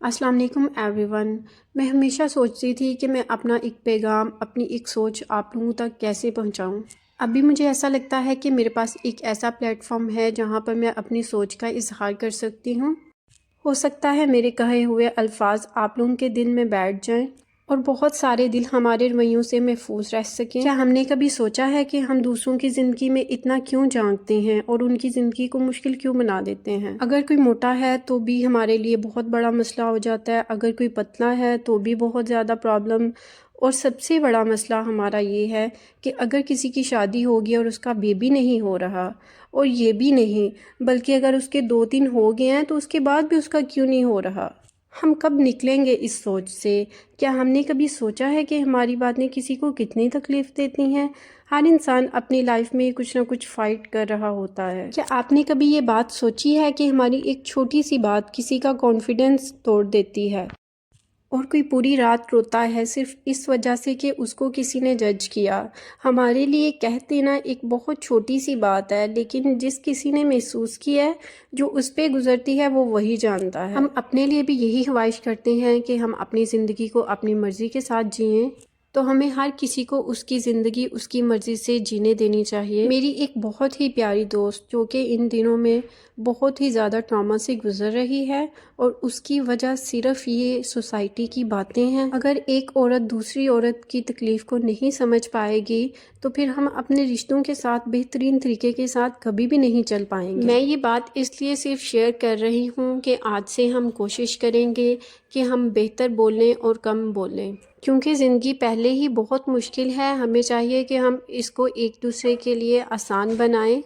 السلام علیکم every one. میں ہمیشہ سوچتی تھی کہ میں اپنا ایک پیغام، اپنی ایک سوچ آپ لوگوں تک کیسے پہنچاؤں۔ ابھی مجھے ایسا لگتا ہے کہ میرے پاس ایک ایسا پلیٹ فارم ہے جہاں پر میں اپنی سوچ کا اظہار کر سکتی ہوں۔ ہو سکتا ہے میرے کہے ہوئے الفاظ آپ لوگوں کے دل میں بیٹھ جائیں اور بہت سارے دل ہمارے رویوں سے محفوظ رہ سکیں۔ کیا ہم نے کبھی سوچا ہے کہ ہم دوسروں کی زندگی میں اتنا کیوں جھانکتے ہیں اور ان کی زندگی کو مشکل کیوں بنا دیتے ہیں؟ اگر کوئی موٹا ہے تو بھی ہمارے لیے بہت بڑا مسئلہ ہو جاتا ہے، اگر کوئی پتلا ہے تو بھی بہت زیادہ پرابلم، اور سب سے بڑا مسئلہ ہمارا یہ ہے کہ اگر کسی کی شادی ہوگی اور اس کا بیبی نہیں ہو رہا، اور یہ بھی نہیں بلکہ اگر اس کے 2-3 ہو گئے ہیں تو اس کے بعد بھی اس کا کیوں نہیں ہو رہا؟ ہم کب نکلیں گے اس سوچ سے؟ کیا ہم نے کبھی سوچا ہے کہ ہماری باتیں کسی کو کتنی تکلیف دیتی ہیں؟ ہر انسان اپنی لائف میں کچھ نہ کچھ فائٹ کر رہا ہوتا ہے۔ کیا آپ نے کبھی یہ بات سوچی ہے کہ ہماری ایک چھوٹی سی بات کسی کا کانفیڈنس توڑ دیتی ہے، اور کوئی پوری رات روتا ہے صرف اس وجہ سے کہ اس کو کسی نے جج کیا؟ ہمارے لیے کہہ دینا ایک بہت چھوٹی سی بات ہے، لیکن جس کسی نے محسوس کیا ہے، جو اس پہ گزرتی ہے، وہ وہی جانتا ہے۔ ہم اپنے لیے بھی یہی خواہش کرتے ہیں کہ ہم اپنی زندگی کو اپنی مرضی کے ساتھ جئیں، تو ہمیں ہر کسی کو اس کی زندگی اس کی مرضی سے جینے دینی چاہیے۔ میری ایک بہت ہی پیاری دوست جو کہ ان دنوں میں بہت ہی زیادہ ٹراما سے گزر رہی ہے، اور اس کی وجہ صرف یہ سوسائٹی کی باتیں ہیں۔ اگر ایک عورت دوسری عورت کی تکلیف کو نہیں سمجھ پائے گی تو پھر ہم اپنے رشتوں کے ساتھ بہترین طریقے کے ساتھ کبھی بھی نہیں چل پائیں گے۔ میں یہ بات اس لیے صرف شیئر کر رہی ہوں کہ آج سے ہم کوشش کریں گے کہ ہم بہتر بولیں اور کم بولیں، کیونکہ زندگی پہلے ہی بہت مشکل ہے۔ ہمیں چاہیے کہ ہم اس کو ایک دوسرے کے لیے آسان بنائیں،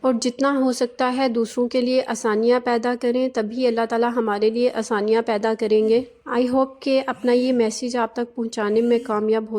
اور جتنا ہو سکتا ہے دوسروں کے لیے آسانیاں پیدا کریں، تبھی اللہ تعالیٰ ہمارے لیے آسانیاں پیدا کریں گے۔ آئی ہوپ کہ اپنا یہ میسیج آپ تک پہنچانے میں کامیاب ہو